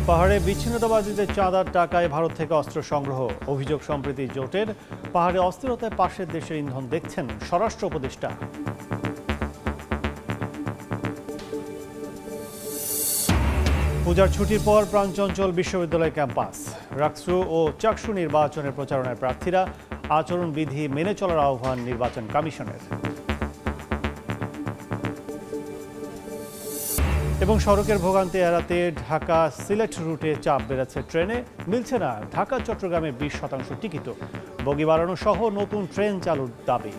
পাহাড়ে বিচ্ছিন্নতাবাদীদের চাঁদার টাকায় ভারত থেকে অস্ত্র সংগ্রহ, অভিযোগ সম্প্রীতি জোটের। পাহাড়ে অস্থিরতায় পাশের দেশের ইন্ধন দেখছেন স্বরাষ্ট্র উপদেষ্টা। পূজার ছুটির পর প্রাণচঞ্চল বিশ্ববিদ্যালয় ক্যাম্পাস। রাকসু ও চাকসু নির্বাচনের প্রচারণায় প্রার্থীরা, আচরণবিধি মেনে চলার আহ্বান নির্বাচন কমিশনের। এবং সড়কের ভোগান্তি এড়াতে ঢাকা সিলেট রুটে চাপ বেড়েছে ট্রেনে, মিলছে না ঢাকা চট্টগ্রামের 20% টিকিটও। বগি বাড়ানো সহ নতুন ট্রেন চালুর দাবি।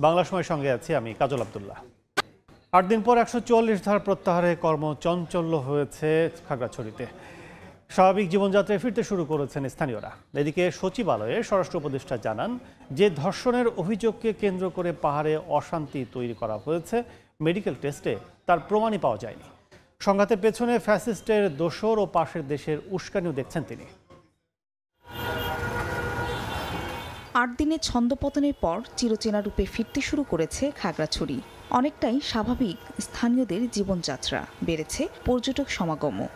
বাংলা সময়ের সঙ্গে আছি আমি কাজল আব্দুল্লাহ। 8 দিন পর 144 ধারা প্রত্যাহারে কর্মচঞ্চল্য হয়েছে খাগড়াছড়িতে। স্বাভাবিক জীবনযাত্রায় ফিরতে শুরু করেছেন স্থানীয়রা। এদিকে সচিবালয়ে স্বরাষ্ট্র উপদেষ্টা জানান যে ধর্ষণের অভিযোগকে কেন্দ্র করে পাহাড়ে অশান্তি তৈরি করা হয়েছে, মেডিকেল টেস্টে তার প্রমাণই পাওয়া যায়নি। সংঘাতের পেছনে ফ্যাসিস্টের দোসর ও পাশের দেশের উস্কানিও দেখছেন তিনি। 8 দিনে ছন্দপতনের পর চিরচেনা রূপে ফিরতে শুরু করেছে খাগড়াছড়ি। অনেকটাই স্বাভাবিক স্থানীয়দের জীবনযাত্রা, বেড়েছে পর্যটক সমাগমও।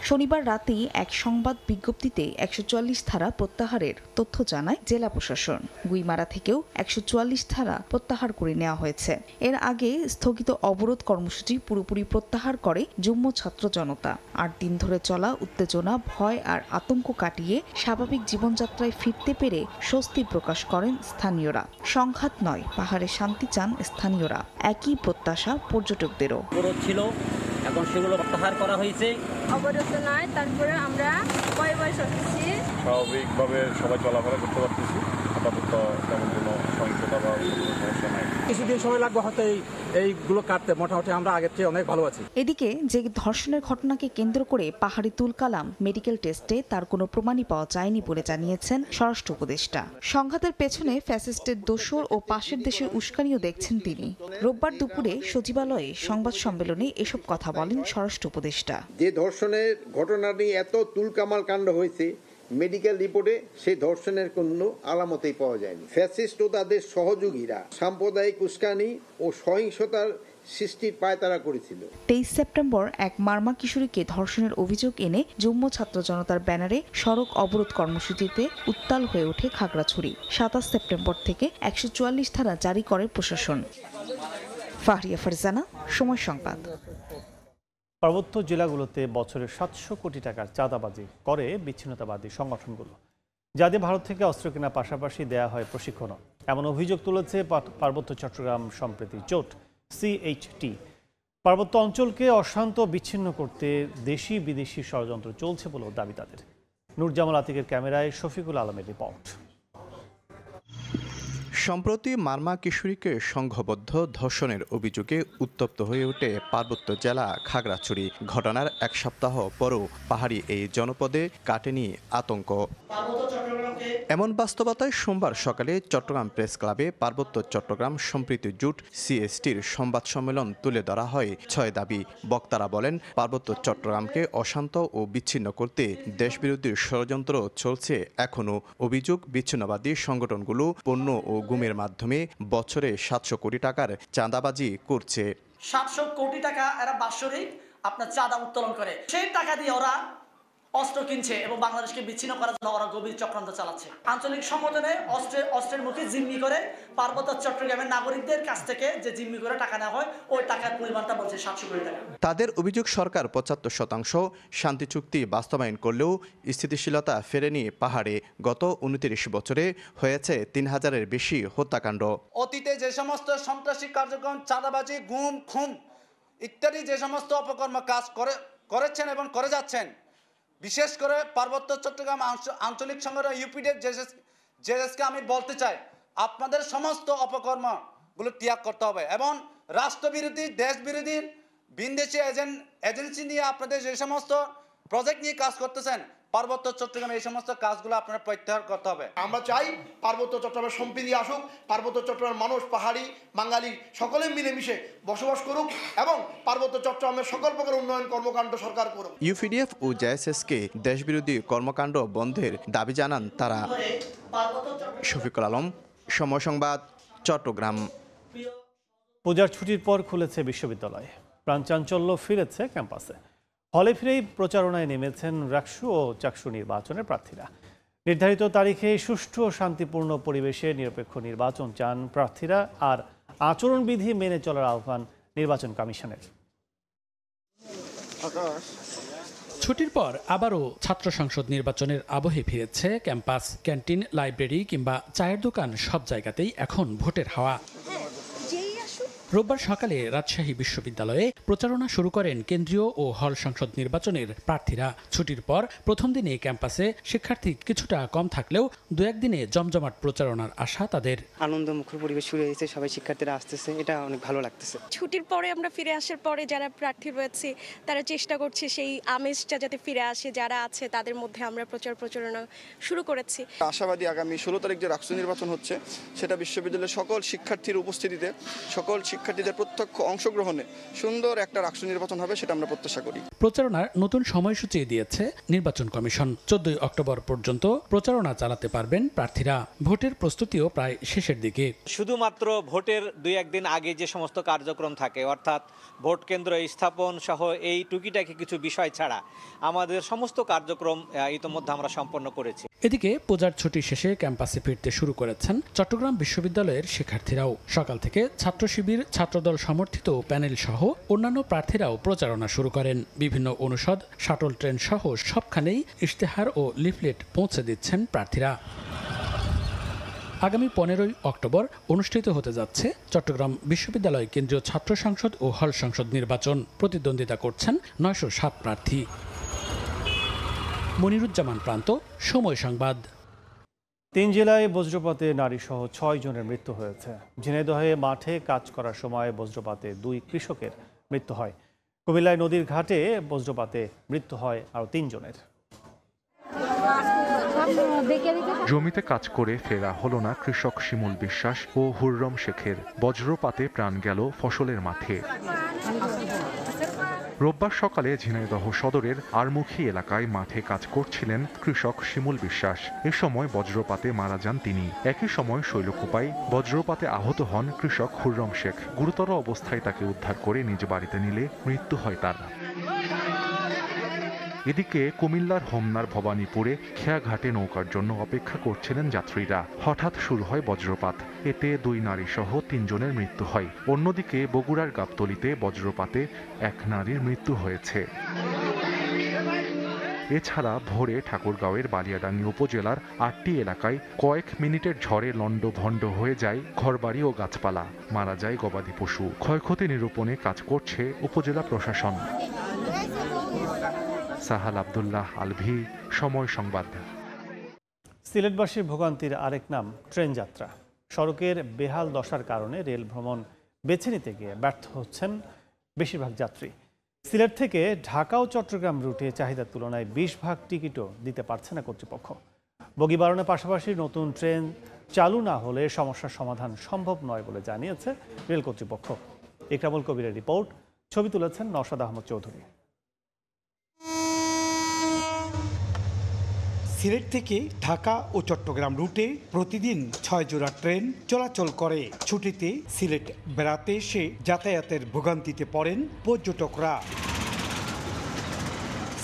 শনিবার রাতেই এক সংবাদ বিজ্ঞপ্তিতে 144 ধারা প্রত্যাহারের তথ্য জানায় জেলা প্রশাসন। গুইমারা থেকেও 144 ধারা প্রত্যাহার করে নেওয়া হয়েছে। এর আগে স্থগিত অবরোধ কর্মসূচি পুরোপুরি প্রত্যাহার করে যুগ্ম ছাত্র জনতা। 8 দিন ধরে চলা উত্তেজনা, ভয় আর আতঙ্ক কাটিয়ে স্বাভাবিক জীবনযাত্রায় ফিরতে পেরে স্বস্তি প্রকাশ করেন স্থানীয়রা। সংঘাত নয়, পাহাড়ে শান্তি চান স্থানীয়রা। একই প্রত্যাশা পর্যটকদেরও। ছিল, এখন সেগুলো প্রত্যাহার করা হয়েছে। অবরোধ নয়, তারপরে আমরা স্বাভাবিকভাবে সবাই চলাফেরা করতে পারতেছি। আপাতত তেমন কোনো সহিংসতা বা সমস্যা নাই। কিছুদিন সময় লাগবে হয়তো এইগুলো কাটতে। মোটামুটি আমরা আগের চেয়ে অনেক ভালো আছি। এদিকে যে ধর্ষণের ঘটনাকে কেন্দ্র করে পাহাড়ি তুলকালাম মেডিকেল টেস্টে তার কোনো প্রমাণই পাওয়া যায়নি বলে জানিয়েছেন স্বরাষ্ট্র উপদেষ্টা। সংঘাতের পেছনে ফ্যাসিস্টের দোসর ও পাশের দেশের উস্কানিও দেখছেন তিনি। রোববার দুপুরে সচিবালয়ে সংবাদ সম্মেলনে এসব কথা বলেন স্বরাষ্ট্র উপদেষ্টা। যে ধর্ষণের ঘটনা নিয়ে এত তুলকামাল কাণ্ড হয়েছে, মেডিকেল রিপোর্টে সেই ধর্ষণের কোনো আলামতেই পাওয়া যায়নি। ফ্যাসিস্ট ও তাদের সহযোগীরা সাম্প্রদায়িক উস্কানি ও সহিংসতার সৃষ্টির পায়তারা করেছিল। 23 সেপ্টেম্বর এক মারমা কিশোরীকে ধর্ষণের অভিযোগ এনে যুগ্ম ছাত্র জনতার ব্যানারে সড়ক অবরোধ কর্মসূচিতে উত্তাল হয়ে ওঠে খাগড়াছড়ি। 27 সেপ্টেম্বর থেকে 144 ধারা জারি করে প্রশাসন। ফাহরিয়া ফারজানা, সময় সংবাদ। পার্বত্য জেলাগুলোতে বছরে 700 কোটি টাকার চাঁদাবাজি করে বিচ্ছিন্নতাবাদী সংগঠনগুলো, যাদের ভারত থেকে অস্ত্র কেনার পাশাপাশি দেয়া হয় প্রশিক্ষণও। এমন অভিযোগ তুলেছে পার্বত্য চট্টগ্রাম সম্প্রীতি জোট CHT। পার্বত্য অঞ্চলকে অশান্ত বিচ্ছিন্ন করতে দেশি বিদেশি ষড়যন্ত্র চলছে বলেও দাবি তাদের। নুরজামাল আতিকের ক্যামেরায় শফিকুল আলমের রিপোর্ট। সম্প্রতি মারমা কিশোরীকে সংঘবদ্ধ ধর্ষণের অভিযোগে উত্তপ্ত হয়ে ওঠে পার্বত্য জেলা খাগড়াছড়ি। ঘটনার 1 সপ্তাহ পরও পাহাড়ি এই জনপদে কাটেনি আতঙ্ক। এমন বাস্তবতায় সোমবার সকালে চট্টগ্রাম প্রেস ক্লাবে পার্বত্য চট্টগ্রাম সম্প্রীতি জোট CHTর সংবাদ সম্মেলন তুলে ধরা হয় 6 দাবি। বক্তারা বলেন, পার্বত্য চট্টগ্রামকে অশান্ত ও বিচ্ছিন্ন করতে দেশবিরোধী ষড়যন্ত্র চলছে এখনও। অভিযোগ, বিচ্ছিন্নবাদী সংগঠনগুলো পণ্য ও গুমের মাধ্যমে বছরে 700 কোটি টাকার চাঁদাবাজি করছে। 700 কোটি টাকা এরা বাৎসরিক আপনার চাঁদা উত্তোলন করে। সেই টাকা দিয়ে ওরা অস্ত্র কিনছে এবং বাংলাদেশকে বিচ্ছিন্ন করার জন্য ওরা গভীর চক্রান্ত চালাচ্ছে। আঞ্চলিক সংগঠনে অস্ত্রের মুখে জিম্মি করে পার্বত্য চট্টগ্রামের নাগরিকদের কাছ থেকে যে জিম্মি করে টাকা নেওয়া হয়, ওই টাকার পরিমাণটা বলছে 700 কোটি টাকা। তাদের অভিযোগ, সরকার 75% শান্তি চুক্তি বাস্তবায়ন করলেও স্থিতিশীলতা ফেরেনি পাহাড়ে। গত 29 বছরে হয়েছে 3000-এর বেশি হত্যাকাণ্ড। অতীতে যে সমস্ত সন্ত্রাসী কার্যক্রম, চাঁদাবাজি, গুম, খুন ইত্যাদি যে সমস্ত অপকর্ম কাজ করেছেন এবং করে যাচ্ছেন, বিশেষ করে পার্বত্য চট্টগ্রাম আঞ্চলিক সংগঠন ইউপিডিএফ জেএসকে আমি বলতে চাই, আপনাদের সমস্ত অপকর্মগুলো ত্যাগ করতে হবে এবং রাষ্ট্রবিরোধী, দেশবিরোধী, ভিনদেশী এজেন্সি নিয়ে আপনাদের যে সমস্ত প্রজেক্ট নিয়ে কাজ করতেছেন, পার্বত্য চট্টগ্রামে এই সমস্ত কাজগুলো আপনারা প্রত্যাহার করতে হবে। আমরা চাই পার্বত্য চট্টগ্রামের সম্প্রীতি আসুক, পার্বত্য চট্টগ্রামের মানুষ, পাহাড়ি, বাঙালি সকলে মিলেমিশে বসবাস করুক এবং পার্বত্য চট্টগ্রামের সকল প্রকার উন্নয়ন কর্মকাণ্ড সরকার করুক। ইউপিডিএফ ও জেএসএসকে দেশবিরোধী কর্মকাণ্ড বন্ধের দাবি জানান তারা। শফিকুল আলম, সময় সংবাদ, চট্টগ্রাম। পূজার ছুটির পর খুলেছে বিশ্ববিদ্যালয়, প্রাণচাঞ্চল্য ফিরেছে ক্যাম্পাসে। হলে ফিরেই প্রচারণায় নেমেছেন রাকসু ও চাকসু নির্বাচনের প্রার্থীরা। নির্ধারিত তারিখে সুষ্ঠু ও শান্তিপূর্ণ পরিবেশে নিরপেক্ষ নির্বাচন চান প্রার্থীরা, আর আচরণবিধি মেনে চলার আহ্বান নির্বাচন কমিশনের। ছুটির পর আবারও ছাত্র সংসদ নির্বাচনের আবহে ফিরেছে ক্যাম্পাস। ক্যান্টিন, লাইব্রেরি কিংবা চায়ের দোকান সব জায়গাতেই এখন ভোটের হাওয়া। রোববার সকালে রাজশাহী বিশ্ববিদ্যালয়ে প্রচারণা শুরু করেন কেন্দ্রীয় ও হল সংসদ নির্বাচনের প্রার্থীরা। ছুটির পর প্রথম দিনে ক্যাম্পাসে শিক্ষার্থী কিছুটা কম থাকলেও দু একদিনে জমজমাট প্রচারণার আশা তাদের। আনন্দমুখর পরিবেশ শুরু হয়েছে, সবাই শিক্ষার্থীরা আসতেছে, এটা অনেক ভালো লাগতেছে। ছুটির পরে আমরা ফিরে আসার পরে যারা প্রার্থী রয়েছে তারা চেষ্টা করছে সেই আমেজটা যাতে ফিরে আসে, যারা আছে তাদের মধ্যে আমরা প্রচারণা শুরু করেছি। আশাবাদী আগামী 16 তারিখ যে রাকসু নির্বাচন হচ্ছে সেটা বিশ্ববিদ্যালয়ের সকল শিক্ষার্থীর উপস্থিতিতে, সকল শিক্ষার্থীদের প্রত্যক্ষ অংশগ্রহণে সুন্দর একটা রাকসু নির্বাচন হবে, সেটা আমরা প্রত্যাশা করি। প্রচারণার নতুন সময়সূচি দিয়েছে নির্বাচন কমিশন। 14 অক্টোবর পর্যন্ত প্রচারণা চালাতে পারবেন প্রার্থীরা। ভোটের প্রস্তুতিও প্রায় শেষের দিকে। শুধুমাত্র ভোটের 2-1 দিন আগে যে সমস্ত কার্যক্রম থাকে, অর্থাৎ ভোট কেন্দ্র স্থাপন সহ এই টুকিটাকি কিছু বিষয় ছাড়া আমাদের সমস্ত কার্যক্রম ইতোমধ্যে আমরা সম্পন্ন করেছি। এদিকে পূজার ছুটি শেষে ক্যাম্পাসে ফিরতে শুরু করেছেন চট্টগ্রাম বিশ্ববিদ্যালয়ের শিক্ষার্থীরাও। সকাল থেকে ছাত্র শিবির, ছাত্রদল সমর্থিত প্যানেল সহ অন্যান্য প্রার্থীরাও প্রচারণা শুরু করেন। বিভিন্ন অনুষদ, শাটল ট্রেন সহ সবখানেই ইশতেহার ও লিফলেট পৌঁছে দিচ্ছেন প্রার্থীরা। আগামী 15 অক্টোবর অনুষ্ঠিত হতে যাচ্ছে চট্টগ্রাম বিশ্ববিদ্যালয় কেন্দ্রীয় ছাত্র সংসদ ও হল সংসদ নির্বাচন। প্রতিদ্বন্দ্বিতা করছেন 907 প্রার্থী। মনিরুজ্জামান প্রান্ত, সময় সংবাদ। 3 জেলায় বজ্রপাতে নারীসহ 6 জনের মৃত্যু হয়েছে। ঝিনাইদহে মাঠে কাজ করার সময় বজ্রপাতে 2 কৃষকের মৃত্যু হয়। কুমিল্লায় নদীর ঘাটে বজ্রপাতে মৃত্যু হয় আরও 3 জনের। জমিতে কাজ করে ফেরা হলো না কৃষক শিমুল বিশ্বাস ও হুররম শেখের। বজ্রপাতে প্রাণ গেল ফসলের মাঠে। রোববার সকালে ঝিনাইদহ সদরের আরমুখী এলাকায় মাঠে কাজ করছিলেন কৃষক শিমুল বিশ্বাস। এ সময় বজ্রপাতে মারা যান তিনি। একই সময় শৈলকুপায় বজ্রপাতে আহত হন কৃষক হুররম শেখ। গুরুতর অবস্থায় তাকে উদ্ধার করে নিজ বাড়িতে নিলে মৃত্যু হয় তার। এদিকে কুমিল্লার হোমনার ভবানীপুরে খেয়াঘাটে নৌকার জন্য অপেক্ষা করছিলেন যাত্রীরা। হঠাৎ শুরু হয় বজ্রপাত। এতে 2 নারী সহ 3 জনের মৃত্যু হয়। অন্যদিকে বগুড়ার গাবতলীতে বজ্রপাতে 1 নারীর মৃত্যু হয়েছে। এছাড়া ভোরে ঠাকুরগাঁওয়ের বালিয়াডাঙ্গি উপজেলার 8টি এলাকায় কয়েক মিনিটের ঝড়ে লণ্ডভণ্ড হয়ে যায় ঘরবাড়ি ও গাছপালা। মারা যায় গবাদি পশু। ক্ষয়ক্ষতি নিরূপণে কাজ করছে উপজেলা প্রশাসন। সাহাল আব্দুল্লাহ আলভি, সময় সংবাদ। সিলেটবাসীর ভোগান্তির আরেক নাম ট্রেন যাত্রা। সড়কের বেহাল দশার কারণে রেল ভ্রমণ বেছে নিতে গিয়ে ব্যর্থ হচ্ছেন বেশিরভাগ যাত্রী। সিলেট থেকে ঢাকা ও চট্টগ্রাম রুটে চাহিদার তুলনায় 20 ভাগ টিকিটও দিতে পারছে না কর্তৃপক্ষ। বগি বাড়ানোর পাশাপাশি নতুন ট্রেন চালু না হলে সমস্যার সমাধান সম্ভব নয় বলে জানিয়েছে রেল কর্তৃপক্ষ। ইকরামুল কবিরের রিপোর্ট, ছবি তুলেছেন নওশাদ আহমদ চৌধুরী। সিলেট থেকে ঢাকা ও চট্টগ্রাম রুটে প্রতিদিন 6 জোড়া ট্রেন চলাচল করে। ছুটিতে সিলেট বেড়াতে এসে যাতায়াতের ভোগান্তিতে পড়েন পর্যটকরা।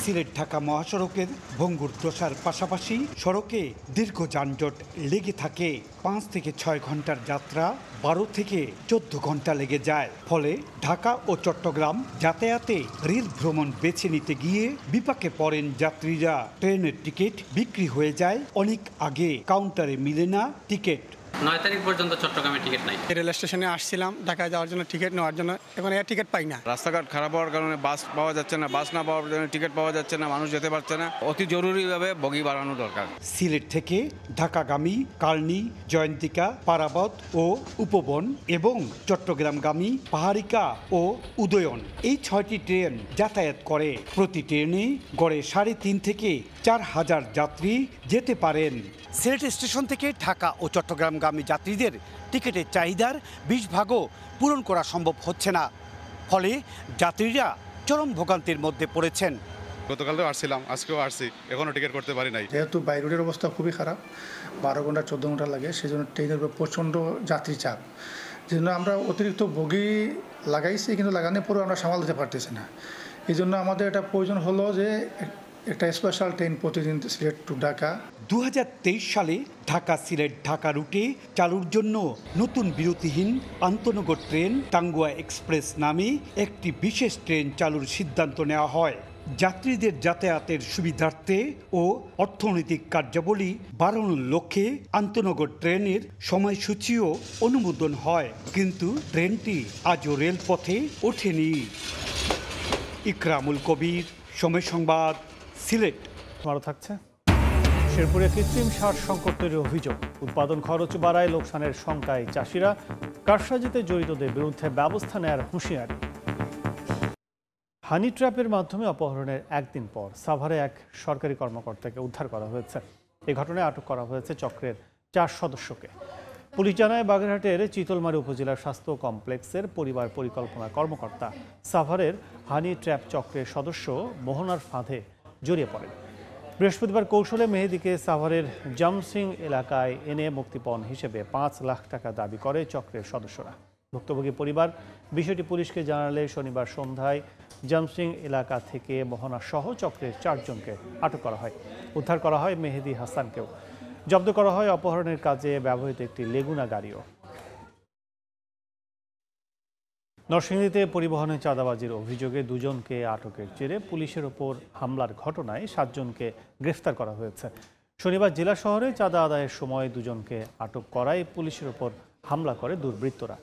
সিলেট ঢাকা মহাসড়কের ভঙ্গুর দশার পাশাপাশি সড়কে দীর্ঘ যানজট লেগে থাকে। 5 থেকে 6 ঘন্টার যাত্রা 12 থেকে 14 ঘন্টা লেগে যায়। ফলে ঢাকা ও চট্টগ্রাম যাতায়াতে রেল ভ্রমণ বেছে নিতে গিয়ে বিপাকে পড়েন যাত্রীরা। ট্রেনের টিকিট বিক্রি হয়ে যায় অনেক আগে, কাউন্টারে মিলে না টিকিট। 9 তারিখ পর্যন্ত চট্টগ্রামে টিকিট নাই। রেল স্টেশনে আসছিলাম ঢাকায় যাওয়ার জন্য টিকিট নেওয়ার জন্য, এখন টিকিট পাই না। রাস্তাঘাট খারাপ হওয়ার কারণে বাস পাওয়া যাচ্ছে না, বাস না পাওয়ার জন্য টিকিট পাওয়া যাচ্ছে না, মানুষ যেতে পারছে না। অতি জরুরিভাবে বগি বাড়ানো দরকার। সিলেট থেকে ঢাকাগামী কালনী, জয়ন্তিকা, পারাবত ও উপবন এবং চট্টগ্রামগামী পাহাড়িকা ও উদয়ন, এই 6টি ট্রেন যাতায়াত করে। প্রতি ট্রেনে গড়ে 3.5 থেকে 4 হাজার যাত্রী যেতে পারেন। সিলেট স্টেশন থেকে ঢাকা ও চট্টগ্রামগামী যাত্রীদের টিকিটের চাহিদার 20 ভাগও পূরণ করা সম্ভব হচ্ছে না। ফলে যাত্রীরা চরম ভোগান্তির মধ্যে পড়েছেন। গতকালও আসছিলাম, আজকেও আসছি, এখনও টিকিট করতে পারি নাই। যেহেতু বাই রোডের অবস্থা খুবই খারাপ, 12 ঘন্টা 14 ঘন্টা লাগে, সেই জন্য ট্রেনের উপর প্রচণ্ড যাত্রী চাপ। যেজন্য আমরা অতিরিক্ত বগি লাগাইছি, কিন্তু লাগানোর পরেও আমরা সামাল দিতে পারতেছি না। এই জন্য আমাদের এটা প্রয়োজন হলো যে একটা স্পেশাল ট্রেন প্রতিদিন সিলেট টু ঢাকা। 2023 সালে ঢাকা সিলেট ঢাকা রুটে চালুর জন্য নতুন বিরতিহীন আন্তনগর ট্রেন টাঙ্গুয়া এক্সপ্রেস নামে একটি বিশেষ ট্রেন চালুর সিদ্ধান্ত নেওয়া হয়। যাত্রীদের যাতায়াতের সুবিধার্থে ও অর্থনৈতিক কার্যাবলী বাড়ানোর লক্ষ্যে আন্তনগর ট্রেনের সময়সূচিও অনুমোদন হয়, কিন্তু ট্রেনটি আজও রেলপথে ওঠেনি। ইকরামুল কবির, সময় সংবাদ, সিলেট। আরও থাকছে, শেরপুরে কৃত্রিম সার সংকট তৈরির অভিযোগ, উৎপাদন খরচ বাড়ায় লোকসানের শঙ্কায় চাষিরা, কারসাজিতে জড়িতদের বিরুদ্ধে ব্যবস্থা নেওয়ার হুঁশিয়ারি। হানি ট্র্যাপের মাধ্যমে অপহরণের একদিন পর সাভারে এক সরকারি কর্মকর্তাকে উদ্ধার করা হয়েছে। এই ঘটনায় আটক করা হয়েছে চক্রের 4 সদস্যকে। পুলিশ জানায় বাগেরহাটের চিতলমারী উপজেলার স্বাস্থ্য কমপ্লেক্সের পরিবার পরিকল্পনা কর্মকর্তা সাভারের হানি ট্র্যাপ চক্রের সদস্য মোহনার ফাঁদে জড়িয়ে পড়েন। বৃহস্পতিবার কৌশলে মেহেদীকে সাভারের জামসিং এলাকায় এনে মুক্তিপণ হিসেবে 5 লাখ টাকা দাবি করে চক্রের সদস্যরা। ভুক্তভোগী পরিবার বিষয়টি পুলিশকে জানালে শনিবার সন্ধ্যায় জামসিং এলাকা থেকে মোহনা সহ চক্রের 4 জনকে আটক করা হয়। উদ্ধার করা হয় মেহেদী হাসানকেও। জব্দ করা হয় অপহরণের কাজে ব্যবহৃত একটি লেগুনা গাড়িও। নরসিংদীতে পরিবহনে চাঁদাবাজির অভিযোগে 2 জনকে আটকের জেরে পুলিশের ওপর হামলার ঘটনায় 7 জনকে গ্রেফতার করা হয়েছে। শনিবার জেলা শহরে চাঁদা আদায়ের সময় 2 জনকে আটক করায় পুলিশের ওপর হামলা করে দুর্বৃত্তরা।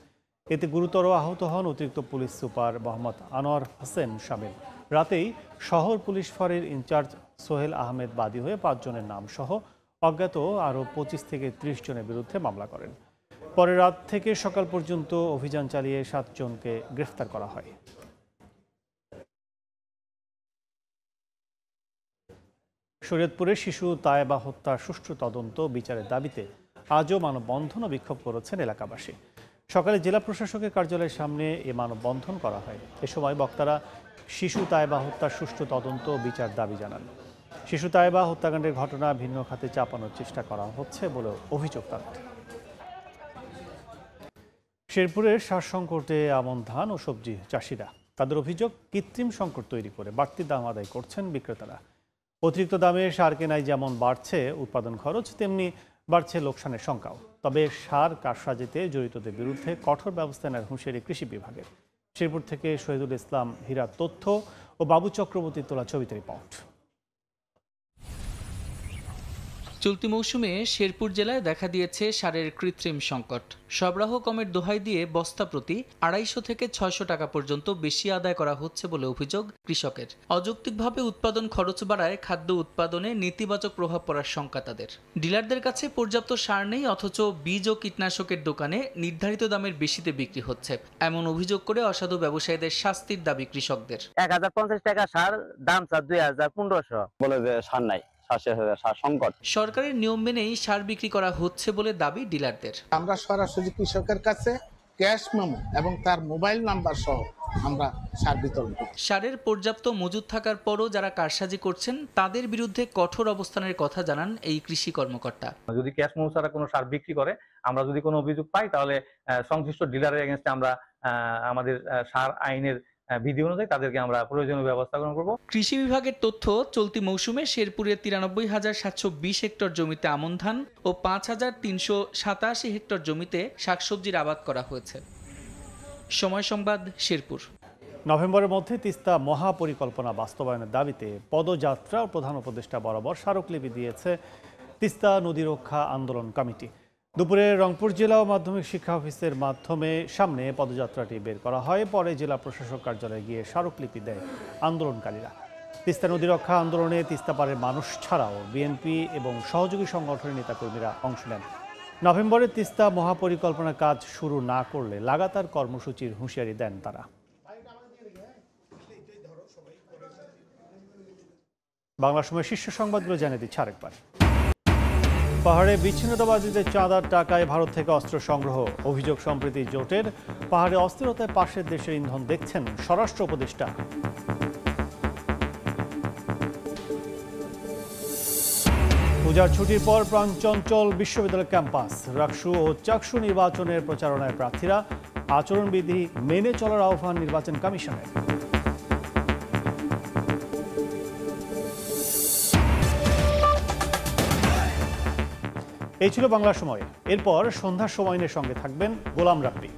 এতে গুরুতর আহত হন অতিরিক্ত পুলিশ সুপার মোহাম্মদ আনোয়ার হোসেন শামিল। রাতেই শহর পুলিশ ফাঁড়ির ইনচার্জ সোহেল আহমেদ বাদী হয়ে 5 জনের নাম সহ অজ্ঞাত আরও 25 থেকে 30 জনের বিরুদ্ধে মামলা করেন। পরে রাত থেকে সকাল পর্যন্ত অভিযান চালিয়ে 7 জনকে গ্রেফতার করা হয়। শরীয়তপুরে শিশু তায়েবা হত্যার সুষ্ঠু তদন্ত বিচারের দাবিতে আজও মানববন্ধন ও বিক্ষোভ করেছেন এলাকাবাসী। সকালে জেলা প্রশাসকের কার্যালয়ের সামনে এ মানববন্ধন করা হয়। এ সময় বক্তারা শিশু তায়েবা হত্যার সুষ্ঠু তদন্ত ও বিচার দাবি জানান। শিশু তায়েবা হত্যাকাণ্ডের ঘটনা ভিন্ন খাতে চাপানোর চেষ্টা করা হচ্ছে বলে অভিযোগ তাদের। শেরপুরের সার সংকটে আমন ধান ও সবজি চাষিরা, তাদের অভিযোগ কৃত্রিম সংকট তৈরি করে বাড়তি দাম আদায় করছেন বিক্রেতারা। অতিরিক্ত দামে সার কেনায় যেমন বাড়ছে উৎপাদন খরচ, তেমনি বাড়ছে লোকসানের সংখ্যাও। তবে সার কারসাজিতে জড়িতদের বিরুদ্ধে কঠোর ব্যবস্থা নেওয়ার হুঁশিয়ারি কৃষি বিভাগের। শেরপুর থেকে শহীদুল ইসলাম হীরার তথ্য ও বাবু চক্রবর্তীর তোলা ছবিতে রিপোর্ট। চলতি মৌসুমে শেরপুর জেলায় দেখা দিয়েছে সারের কৃত্রিম সংকট। সরবরাহ কমের দোহাই দিয়ে বস্তা প্রতি 250 থেকে 600 টাকা পর্যন্ত বেশি আদায় করা হচ্ছে বলে অভিযোগ কৃষকের। অযৌক্তিকভাবে উৎপাদন খরচ বাড়ায় খাদ্য উৎপাদনে নেতিবাচক প্রভাব পড়ার শঙ্কা তাদের। ডিলারদের কাছে পর্যাপ্ত সার নেই, অথচ বীজ ও কীটনাশকের দোকানে নির্ধারিত দামের বেশিতে বিক্রি হচ্ছে, এমন অভিযোগ করে অসাধু ব্যবসায়ীদের শাস্তির দাবি কৃষকদের। 1050 টাকা সার, দাম 2500 বলে যে সার নাই, সরকারের নিয়ম মেনেই সার বিক্রি করা হচ্ছে বলে দাবি ডিলারদের। আমরা সরাসরি কৃষকের কাছে ক্যাশ মেমো এবং তার মোবাইল নাম্বার সহ আমরা সার বিতরণ করি। সারের পর্যাপ্ত মজুদ থাকার পরও যারা কারসাজি করছেন তাদের বিরুদ্ধে কঠোর অবস্থানের কথা জানান এই কৃষি কর্মকর্তা। যদি ক্যাশ মেমো ছাড়া কোনো সার বিক্রি করে, আমরা যদি কোনো অভিযোগ পাই, তাহলে সংশ্লিষ্ট ডিলারের এগেইনস্টে আমরা আমাদের সার আইনের বিধি অনুযায়ী তাদেরকে আমরা প্রয়োজনীয় ব্যবস্থা গ্রহণ করব। কৃষি বিভাগের তথ্য, চলতি মৌসুমে শেরপুরের 93,720 হেক্টর জমিতে আমন ধান ও 5,387 হেক্টর জমিতে শাকসবজির আবাদ করা হয়েছে। সময় সংবাদ, শেরপুর। নভেম্বরের মধ্যে তিস্তা মহাপরিকল্পনা বাস্তবায়নের দাবিতে পদযাত্রা ও প্রধান উপদেষ্টা বরাবর স্মারকলিপি দিয়েছে তিস্তা নদী রক্ষা আন্দোলন কমিটি। দুপুরে রংপুর জেলা ও মাধ্যমিক শিক্ষা অফিসের সামনে পদযাত্রাটি বের করা হয়। পরে জেলা প্রশাসক কার্যালয়ে গিয়ে স্মারকলিপি দেয় আন্দোলনকারীরা। তিস্তা নদী রক্ষা আন্দোলনে তিস্তা পাড়ের মানুষ ছাড়াও বিএনপি এবং সহযোগী সংগঠনের নেতাকর্মীরা অংশ নেন। নভেম্বরে তিস্তা মহাপরিকল্পনা কাজ শুরু না করলে লাগাতার কর্মসূচির হুঁশিয়ারি দেন তারা। বাংলা সময় শীর্ষ সংবাদগুলো জানিয়ে দিচ্ছে আরেকবার। পাহাড়ে বিচ্ছিন্নতাবাদীদের চাঁদার টাকায় ভারত থেকে অস্ত্র সংগ্রহ, অভিযোগ সম্প্রীতি জোটের। পাহাড়ে অস্থিরতায় পাশের দেশের ইন্ধন দেখছেন স্বরাষ্ট্র উপদেষ্টা। পূজার ছুটির পর প্রাণচঞ্চল বিশ্ববিদ্যালয় ক্যাম্পাস। রাকসু ও চাকসু নির্বাচনের প্রচারণায় প্রার্থীরা, আচরণবিধি মেনে চলার আহ্বান নির্বাচন কমিশনের। এই ছিল বাংলার সময়। এরপর সন্ধ্যার সময়ের সঙ্গে থাকবেন গোলাম রাব্বি।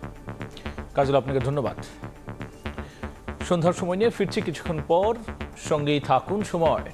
কাজল, আপনাকে ধন্যবাদ। সন্ধ্যার সময় নিয়ে ফিরছি কিছুক্ষণ পর, সঙ্গেই থাকুন সময়।